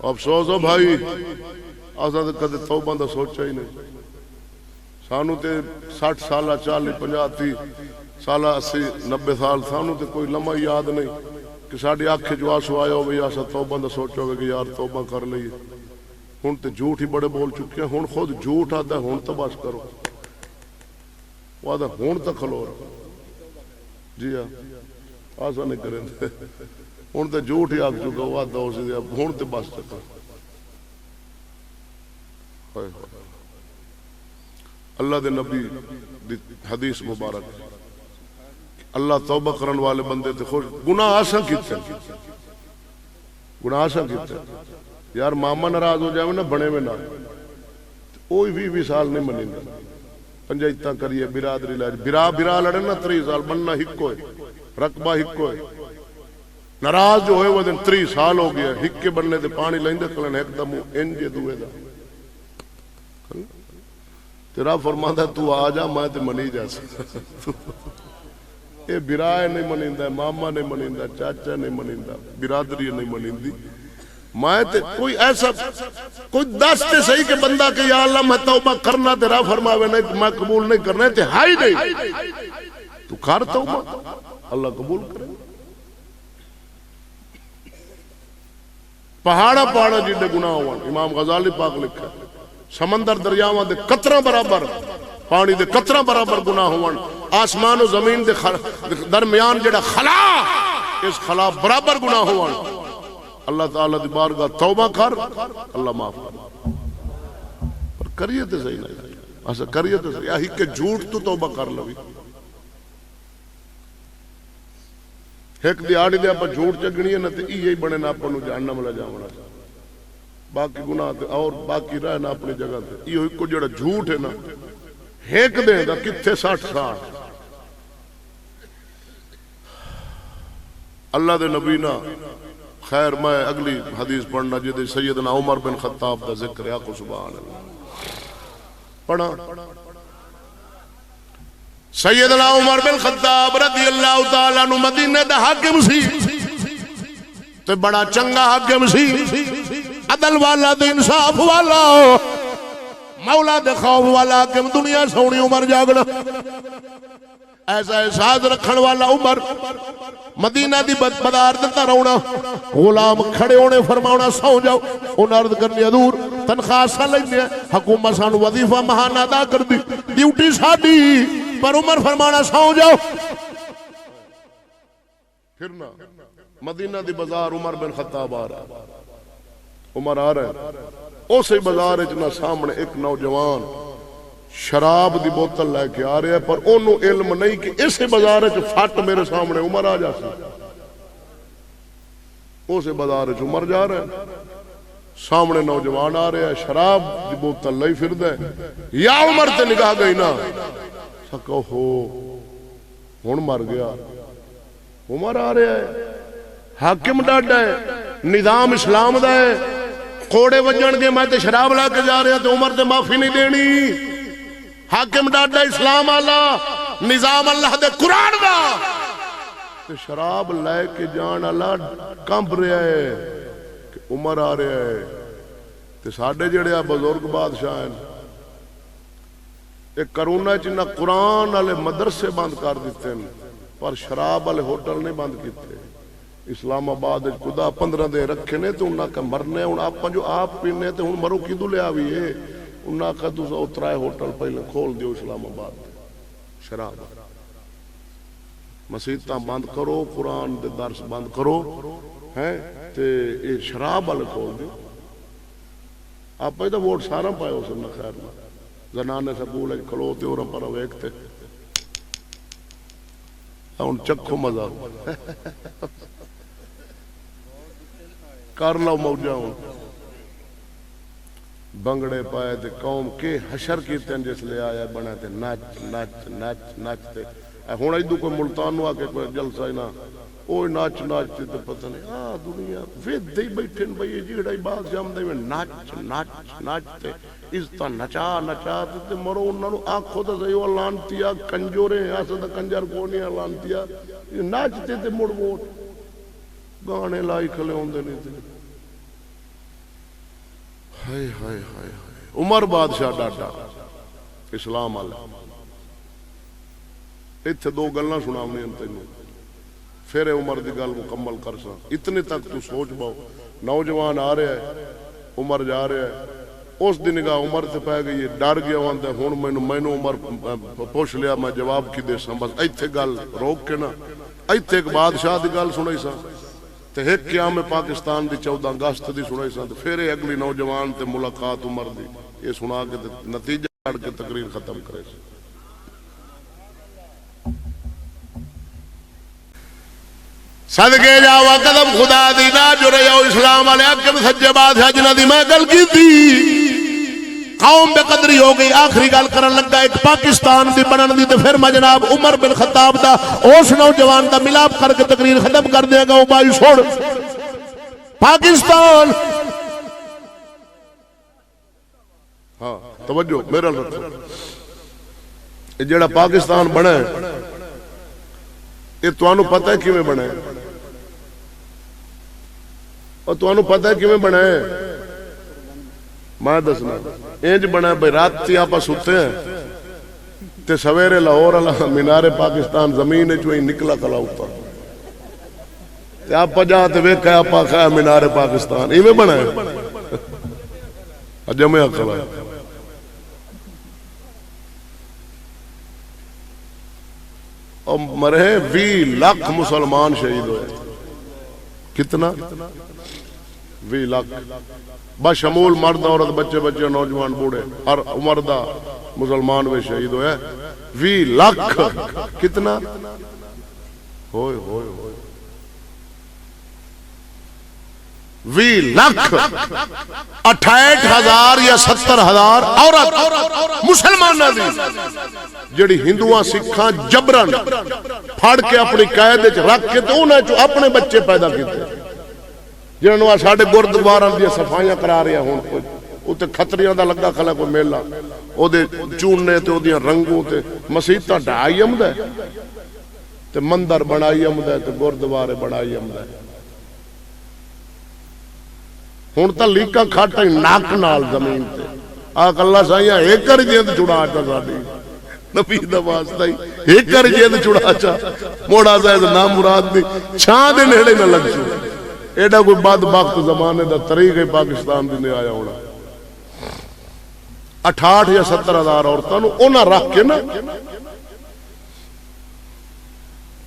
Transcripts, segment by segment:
افسوس ہو بھائی اساں تے کدے توبہ دا سوچا ہی نہیں. سانو تے 60 سالہ 40 50 30 سالہ 80 90 سال سانو تے کوئی لمحہ یاد نہیں کہ ساڈی اکھ جو آنسو آیا ہوئے اساں توبہ دا سوچا ہوئے کہ یار توبہ کر لئیے. ہن تے جھوٹ ہی بڑے بول چکے ہیں. ہن خود جھوٹ آتا ہے ہن تو بس کرو. وہ آتا ہن تو کھلو رہا جی ہاں آسا نہیں کریں دے. ہن تے جھوٹ ہی آگ چکا وہ آتا ہو سی دیا ہن تے بس چکا. اللہ دے نبی دی حدیث مبارک اللہ توبہ کرن والے بندے تے خوش. گناہ آسا کیتے گناہ آسا کیتے یار ماما ناراض ہو جائے نا بنے میں نہ اوہی 20 سال نہیں منیں گا. پنجائتاں کریے برادری لاج برا لڑے نا 30 سال بننا ہکو ہے رقبہ ہکو ہے. ناراض جو ہوئے وہ دن 30 سال ہو گیا ہکے بننے دے پانی لائندے کلن ایک دم انجے دوئے دا. تیرا فرماتا تو آ جا میں تے منی جا سکتا. اے برائے نہیں منیندہ ماما نہیں منیندہ چاچا نہیں منیندہ برادری نہیں منیندی. میں تے کوئی ایسا کوئی دس تے صحیح کہ بندہ کہ یا اللہ میں توبہ کرنا تیرا فرماوے نہیں میں قبول نہیں کرنا تے ہائی نہیں تو کر توبہ اللہ قبول کرے. پہاڑا جیڑے گناہ ہوا امام غزالی پاک لکھا ہے سمندر دریاواں دے قطرہ برابر پانی دے قطرہ برابر گناہ ہوا. آسمان و زمین دے درمیان جڑا خلا اس خلا برابر گناہ ہوا. اللہ تعالیٰ دی بارگاہ توبہ کر اللہ معاف کر. پر کریے تے صحیح نہیں ایسا کریے تے صحیح یہی کہ جھوٹ تو توبہ کر لوی. ایک دیاڑی دے آپ جھوٹ چگنی ہے نا تے یہی بنے نا آپ کو جہنم لے جاونا. باقی گناہ تے اور باقی رہے نا اپنی جگہ تے یہ کو جڑا جھوٹ ہے نا ایک دے دا کتھے 60 سال. اللہ دے نبی نا خیر میں اگلی حدیث پڑھنا جدے سیدنا عمر بن خطاب دا ذکر ہے آقو سبحان اللہ پڑھا. سیدنا عمر بن خطاب رضی اللہ تعالیٰ عنہ مدینہ دا حاکم سی تے بڑا چنگا حاکم سی عدل والا تے انصاف والا مولا دے خوف والا حاکم. دنیا سونی عمر جاگنا ایسا احساس رکھن والا عمر مدینہ دی بدار دیتا رونا غلام کھڑے ہونے فرماؤنا سو جاؤ. انہوں عرض کرنی حضور تنخواہ سا لینے حکومت سانو وظیفہ مہانہ ادا کر دی ڈیوٹی ساڈی پر عمر فرمانا سو جاؤ. پھرنا مدینہ دی بازار عمر بن خطاب آ رہا عمر آ رہا ہے اسی بازار اتنا سامنے ایک نوجوان شراب دی بوتل لے کے آ رہے ہیں پر انہوں علم نہیں کہ اسے بازار فٹ میرے سامنے عمر آ جا سی. اسے بازار عمر جا رہے ہیں سامنے نوجوان آ رہے ہیں شراب دی بوتل لئی پھر دے یا عمر تے نگاہ گئی نا سکو ہو ہن مر گیا. عمر آ رہے ہیں حاکم ڈاڈا ہے نظام اسلام دا ہے کوڑے وجن گے میں تے شراب لا کے جا رہے ہیں تو عمر تے معافی نہیں دینی. حاکم ڈاڈا اسلام اللہ نظام اللہ دے قرآن دا تے شراب لے کے جان اللہ کمپ رہا ہے کہ عمر آ رہا ہے. تے ساڑھے جڑے بزرگ بادشاہ ہیں ایک کرونا چنہ قرآن والے مدرسے بند کر دیتے ہیں پر شراب والے ہوٹل نہیں بند کیتے. اسلام آباد خدا 15 دے رکھے نے تو انہاں کا مرنے ہن آپ جو آپ پینے تے ہن مرو کدو لے آوی ہے انہاں کا تو اترائے ہوٹل پہلے کھول دیو اسلام آباد شراب مسیتاں بند کرو قرآن دے درس بند کرو ہیں تے یہ شراب والے کھول دیو. آپ پہ تو ووٹ سارا پائے ہو سننا خیر نہ زنانے سکول کھلو تے اور پر ویکھتے ہن چکھو مزہ کر لو موجہ ہوں بنگڑے پائے تے قوم کے حشر کیتے ہیں جس لے آیا بنا تے نچ نچ نچ نچ تے ہون ایدو کوئی ملتان ہوا کہ کوئی جلسہ ہی نہ اوہ نچ نچ تے پتہ نہیں دنیا وید دے بیٹھن بھئی جیڑا ہی بات جام دے نچ نچ نچ تے عزتہ نچا نچا تے مرو انہوں آنکھو تے صحیح وہ لانتیا کنجورے ہیں ایسا تے کنجر کونی ہے لانتیا نچ تے مڑ ووٹ گانے لائی کھلے ہوں دے نہیں تھے ہائے ہائے ہائے عمر بادشاہ ڈاڈا اسلام والا اتنے دو گلاں سناونی تینوں پھر عمر دی گل مکمل کر سا اتنے تک تو سوچ باؤ نوجوان آ رہا ہے عمر جا رہا ہے اس دی نگاہ عمر تے پی گئی ڈر گیا ہوں ہوں مینوں عمر پوچھ لیا میں جواب کی دے سا بس ایتھے گل روک کے نا ایتھے ایک بادشاہ دی گل سنائی سا تے ایک قیام پاکستان دی 14 اگست دی سنائی سا تے پھر اگلی نوجوان تے ملاقات عمر دی یہ سنا کے نتیجہ کر کے تقریر ختم کرے سا صدقے جاوا قدم خدا دی نہ جڑے او اسلام والے حکم سجے بادشاہ جنہاں دی میں گل کیتی قوم بے قدری ہو گئی آخری گل کرن لگا ایک پاکستان دی بنن دی تے پھر میں جناب عمر بن خطاب دا اس نوجوان دا ملاپ کر کے تقریر ختم کر دے گا او بھائی چھوڑ پاکستان ہاں توجہ میرا رکھو یہ جڑا پاکستان بنا ہے یہ تانوں پتہ ہے کیویں بنا ہے اور تانوں پتہ ہے کیویں بنا ہے میں دسنا انج بنا بھائی رات آپ ستے ہیں تے سویرے لاہور والا مینار پاکستان زمین چوں ہی نکلا کلا اوپر تے آپ جا تے ویکھیا آپ کھایا مینار پاکستان ایویں بنا ہے جمع کلا اور مرے 20 لاکھ مسلمان شہید ہوئے کتنا 20 لاکھ بشمول مرد عورت بچے بچے نوجوان بوڑھے ہر عمر دا مسلمان وہ شہید ہوئے 20 لاکھ کتنا ہوئے ہوئے ہوئے 20 لاکھ 68,000 یا 70,000 عورت مسلمانہ دی جڑی ہندوان سکھاں جبرن پھاڑ کے اپنی قید وچ رکھ کے تو انہاں چوں اپنے بچے پیدا کیتے جنہوں ساڈے گردواروں دی صفائیاں کرا رہے ہون اوتے کھتریاں دا لگا کھلا کوئی میلہ او دے چوننے تے او دیاں رنگوں تے مسیتاں ڈھائی آمدا ہے تے مندر بنائی آمدا ہے تے گردوارے بنائی آمدا ہے ہن تاں لیکاں کھاٹا ناک نال زمین تے آکھ اللہ سائیاں ایک کر جیند چھڑا چا ساڈی نبی دا واسطہ ہی ایک کر جیند چھڑا چا موڑا زائد نام مراد دی چھاں دے نیڑے نہ لگ چھو ایڈا کوئی بدبخت زمانے دا طریقہ پاکستان دی نے آیا ہونا 68 یا 70,000 عورتوں انہاں رکھ کے نا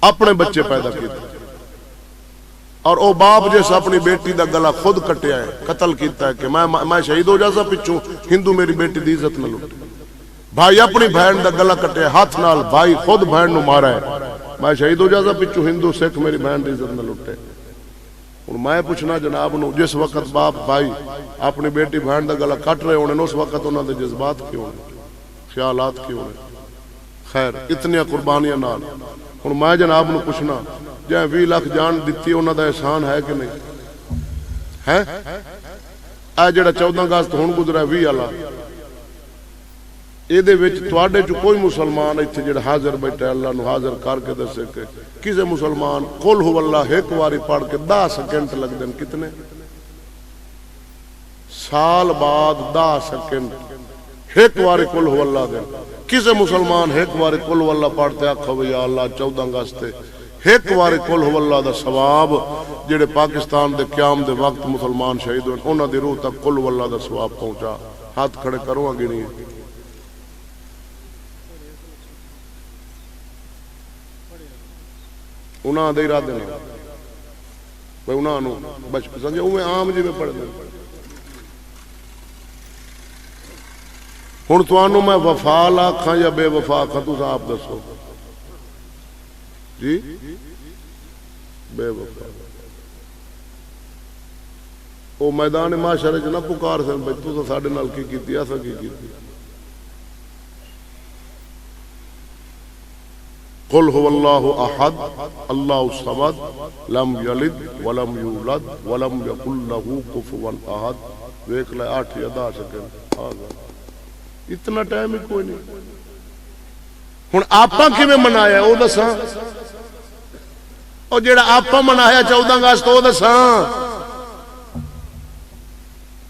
اپنے بچے پیدا کیتے اور او باپ جس اپنی بیٹی دا گلا خود کٹیا ہے قتل کیتا ہے کہ میں شہید ہو جاسا پچھوں ہندو میری بیٹی دی عزت نہ لٹے بھائی اپنی بہن دا گلا کٹیا ہاتھ نال بھائی خود بہن نو مارا ہے میں شہید ہو جاسا پچھوں ہندو سکھ میری بہن دی عزت نہ لٹے اور میں پوچھنا جناب نو جس وقت باپ بھائی اپنی بیٹی بہن دا گلا کٹ رہے ہونے اس وقت انہوں دے جذبات کیوں ہونے خیالات کیوں ہونے خیر اتنی قربانیاں نال اور میں جناب نو پوچھنا جائیں 20 لاکھ جان دیتی انہوں دا احسان ہے کہ نہیں ہے اے جڑا 14 اگست ہون گزرا ہے 20 والا ایدے وچ تواڈے چ کوئی مسلمان ایتھے جڑا حاضر بیٹھا اللہ نو حاضر کر کے دسے کہ کسے مسلمان قل هو اللہ ایک واری پڑھ کے 10 سیکنڈ لگ دین کتنے سال بعد 10 سیکنڈ ایک واری قل هو اللہ دین کسے مسلمان ایک واری قل هو اللہ پڑھتے آکھو یا اللہ 14 اگست ایک واری قل هو اللہ دا ثواب جڑے پاکستان دے قیام دے وقت مسلمان شہید ہوئے انہاں دی روح تک قل هو اللہ دا ثواب پہنچا ہاتھ کھڑے کرو آگے نہیں انہاں دے ارادے نہ بھئی انہاں نو بچ سمجھے اوے عام جی میں پڑھ دیں ہن تانوں میں وفا آکھاں یا بے وفا آکھاں تساں آپ دسو جی بے وفا او میدان معاشرے چ نہ پکار سن بھئی تساں ساڈے نال کی کیتی اساں کی کیتی قل هو اللہ احد اللہ الصمد لم یلد ولم یولد ولم یکن له کفوا احد دیکھ لے 8 یا 10 سیکنڈ آ گیا اتنا ٹائم ہی کوئی نہیں ہن آپا کیویں منایا او دساں او جیڑا آپا منایا 14 اگست او دساں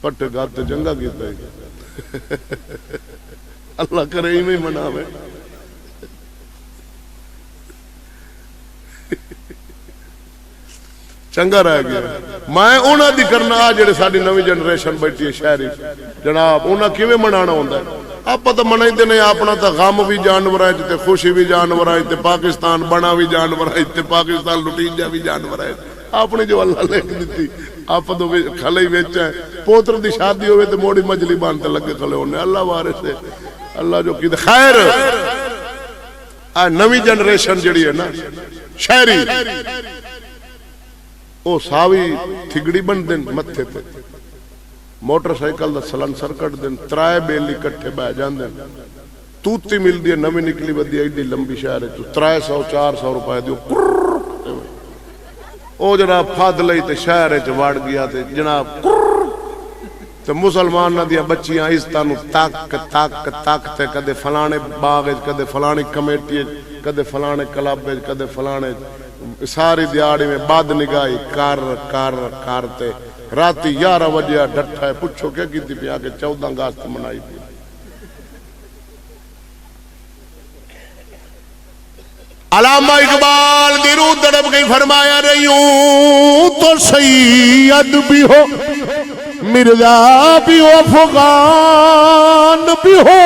پٹے گات چنگا کیتا ہے اللہ کرے ہی میں مناوے چنگا رہ گیا میں انہاں دی کرنا جڑے ساڈی نویں جنریشن بیٹھی ہے شہری جناب انہاں کیویں منانا ہوندا ہے آپ تو منائیندے نہیں اپنا تو غم بھی جانوراں وچ تے خوشی بھی جانوراں وچ تے پاکستان بنا بھی جانوراں وچ تے پاکستان لٹینجا بھی جانوراں وچ اپنی جو اللہ لکھ دتی آپ تو کھلے ہی وچ ہے پوتر دی شادی ہوے تے موڑی مجلی بان تے لگے کھلے ہونے اللہ وارث ہے اللہ جو کی خیر آ نویں جنریشن جڑی ہے نا شہری او ساوی تھگڑی بن دین متھے تے موٹر سائیکل دا سلنسر کٹ دین ترائے بیلی کٹھے بہ جاندے توتی مل دی نویں نکلی ودی ایڈی لمبی شہر تو 300-400 روپے دیو او جناب پھاد لئی تے شہر وچ وڑ گیا تے جناب تے مسلماناں دی بچیاں عزتاں نو تک تک تک تے کدے فلانے باغ وچ کدے فلانی کمیٹی وچ کدے فلانے کلب وچ کدے فلانے ساری دیاڑی میں بد نگاہی کر کر کرتے راتی 11 بجے ڈٹھا ہے پوچھو کیا کیتی پیا کہ 14 اگست منائی تھی علامہ اقبال دی روح تڑپ گئی فرمایا رہی ہوں تو سید بھی ہو مرزا بھی ہو افغان بھی ہو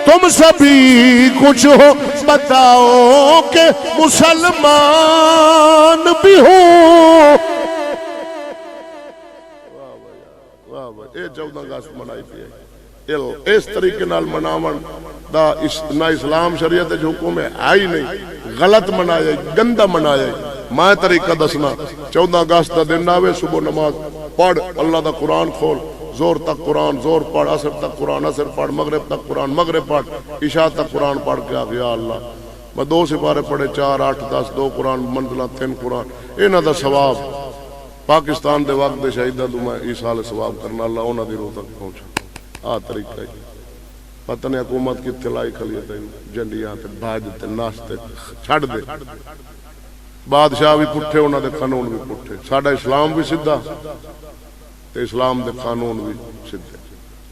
تم سبھی کچھ ہو بتاؤ کہ مسلمان بھی ہو اے 14 اگست منائی پی ہے اس طریقے نال مناون دا نہ اسلام شریعت حکم ہے آئی نہیں غلط منایا گندا منایا میں طریقہ دسنا 14 اگست دا دن آوے صبح نماز پڑھ اللہ دا قرآن کھول زور تک قرآن زور پڑھ عصر تک قرآن عصر پڑھ مغرب تک قرآن مغرب پڑھ عشاء تک قرآن پڑھ کے آگے یا اللہ میں 2 سپارے پڑھے 4 8 10 2 قرآن منزلہ 3 قرآن انہاں دا ثواب پاکستان دے وقت دے شہیداں تو میں ایسال ثواب کرنا اللہ انہاں دی روح تک پہنچا آ طریقہ ہے پتہ نہیں حکومت کی تلائی کھلیت ہے جنڈیاں تے باج تے ناشتے چھڑ دے بادشاہ بھی پٹھے انہاں دے قانون بھی پٹھے ساڈا اسلام بھی سیدھا تے اسلام دے قانون بھی سیدھے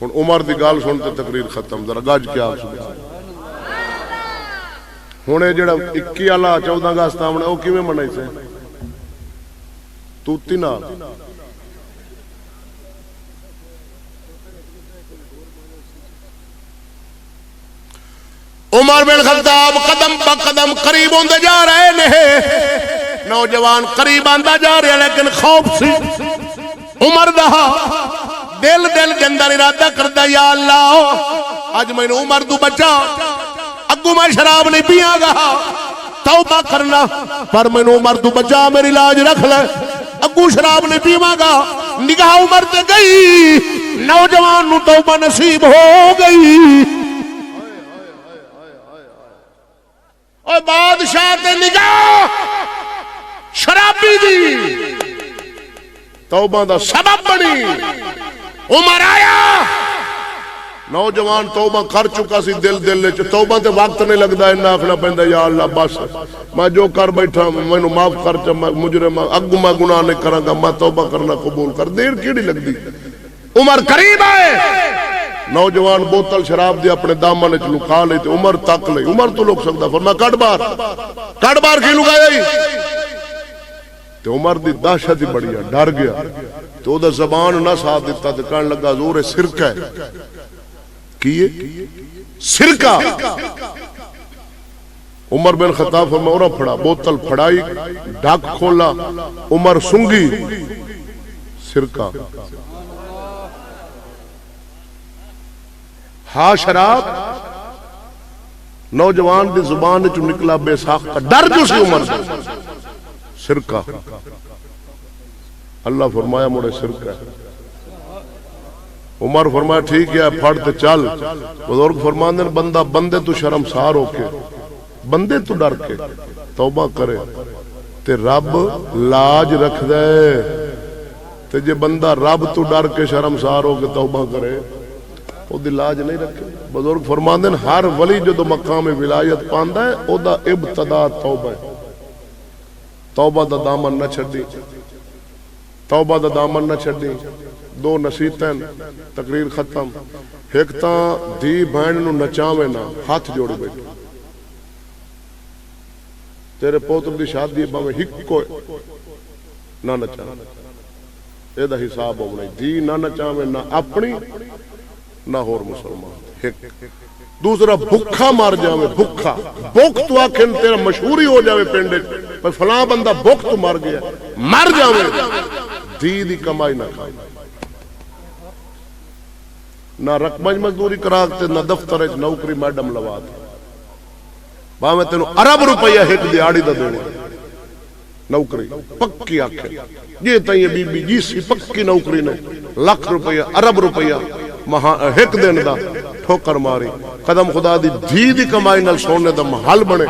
ہن عمر دی گل سن تے تقریر ختم ذرا گج کیا سبحان ہن اے جڑا 21 والا 14 اگست آونا او کیویں منائی سے توتی نال عمر بن خطاب قدم با قدم قریب ہوندے جا رہے نے نوجوان قریب آندا جا رہا لیکن خوف سی عمر دا دل دے اندر ارادہ کردا یا اللہ اج میں عمر تو بچا اگوں میں شراب نہیں پیاں گا توبہ کرنا پر میں عمر تو بچا میری لاج رکھ لے اگوں شراب نہیں پیواں گا نگاہ عمر تے گئی نوجوان نو توبہ نصیب ہو گئی اور بادشاہ تے نگاہ شرابی دی توبہ دا سبب بنی عمر آیا نوجوان توبہ کر چکا سی دل توبہ تے وقت نہیں لگدا انہاں آکھنا پیندا یا اللہ بس میں جو کر بیٹھا مینوں معاف کر مجرم اگوں میں گناہ نہیں کراں گا میں توبہ کرنا قبول کر دیر کیڑی لگدی عمر قریب آئے نوجوان بوتل شراب دی اپنے دامن وچ لکا لئی تے عمر تک لئی عمر تو لوک سکدا فرمایا کٹ بار کی لگایا ہی تے عمر دی دہشت ہی بڑی ہے ڈر گیا تے او دا زبان نہ ساتھ دیتا تے کہن لگا حضور سرکہ ہے کیے سرکہ عمر بن خطاب فرمایا اورا پھڑا بوتل پھڑائی ڈھک کھولا عمر سنگی سرکہ ہاں شراب نوجوان دی زبان چ نکلا بے ساختہ ڈر جو سی عمر سے سرکہ اللہ فرمایا مڑے سرکہ عمر فرمایا ٹھیک ہے پھڑ تے چل بزرگ فرماندے بندہ بندے تو شرمسار ہو کے بندے تو ڈر کے توبہ کرے تے رب لاج رکھ دے تے جے بندہ رب تو ڈر کے شرمسار ہو کے توبہ کرے او دی لاج نہیں رکھے بزرگ فرماندے ہر ولی جو مقام ولایت پاندا ہے او دا ابتدا توبہ ہے توبہ دا دامن نہ چھڈی توبہ دا دامن نہ چھڈی دو نصیحتیں تقریر ختم ایک تاں دھی بہن نو نچاوے نہ ہاتھ جوڑ بیٹھے تیرے پوتر دی شادی باویں ہکو نہ نچا اے دا حساب ہونا دھی نہ نچاوے نہ اپنی نہ ہور مسلمان ایک دوسرا بھکھا مار جاوے بھکھا بھوک تو آکھن تیرا مشہوری ہو جاوے پنڈے پر فلاں بندہ بھوک تو مر گیا مر جاوے دھی دی کمائی نہ کھائے نہ رقمج مزدوری کراتے نہ دفتر نوکری میڈم لواتے باویں تینوں ارب روپیہ ایک دیہڑی دا دینے نوکری پکی آکھے یہ تائیں بی بی جی سی پکی نوکری نے لاکھ روپیہ ارب روپیہ ایک دن دا ٹھوکر ماری قدم خدا دی دھی دی کمائی نال سونے دا محل بنے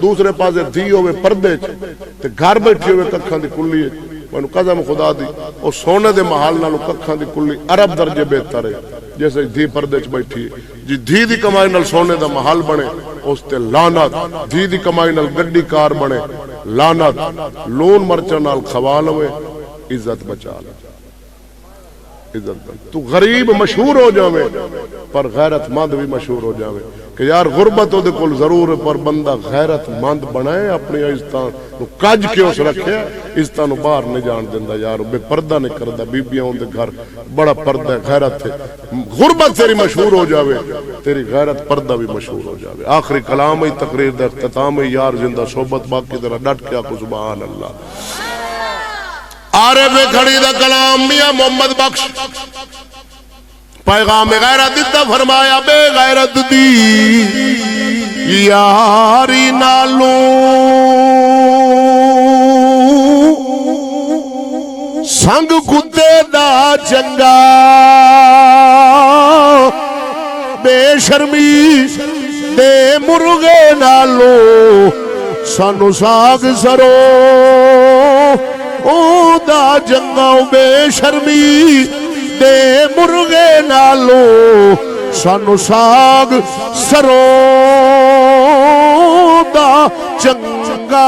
دوسرے پاسے دھی ہوئے پردے تے گھر بیٹھے ہوئے ککھاں دی کلی میں قدم خدا دی اور سونے دے محل نالو ککھاں دی کلی ارب درجے بہتر ہے جیسے دھی پردے چ بیٹھی ہے جی دھی دی کمائی نال سونے دا محل بنے اس تے لعنت دھی دی کمائی نال گڈی کار بنے لعنت لون مرچ نال خوال ہوئے عزت بچا لے عزت تو غریب مشہور ہو جاوے پر غیرت مند بھی مشہور ہو جاوے کہ یار غربت دے کول ضرور ہے پر بندہ غیرت مند بنائے اپنی عزتاں نو کج کے اس رکھے عزتاں نو باہر نہیں جان دیندا یار بے پردہ نہیں کردا بیبیاں دے گھر بڑا پردہ غیرت ہے غربت تیری مشہور ہو جاوے تیری غیرت پردہ بھی مشہور ہو جاوے آخری کلام ہی تقریر دا اختتام ہے یار زندہ صحبت باقی ذرا ڈٹ کے آکو سبحان اللہ عارف کھڑی دا کلام میاں محمد بخش پیغام غیرت دیتا فرمایا بے غیرت دی یاری نالو سنگ کتے دا چنگا بے شرمی دے مرغے نالو سانو ساگ سرو او دا جنگا بے شرمی دے مرغے نالو سانو ساگ سرو دا چنگا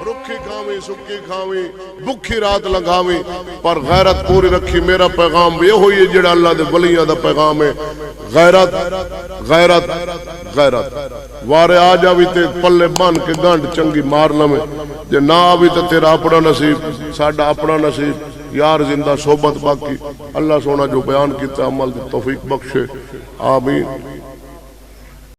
رکھی کھاویں سکی کھاویں بکھی رات لنگاویں پر غیرت پوری رکھی میرا پیغام یہ ہوئی ہے جڑا اللہ دے ولیاں دا پیغام ہے غیرت غیرت غیرت وارے آ جاوی تے پلے بان کے گانڈ چنگی مار لویں جے نہ آوی تے تیرا اپنا نصیب ساڈا اپنا نصیب یار زندہ صحبت باقی اللہ سونا جو بیان کیتا عمل دی توفیق بخشے آمین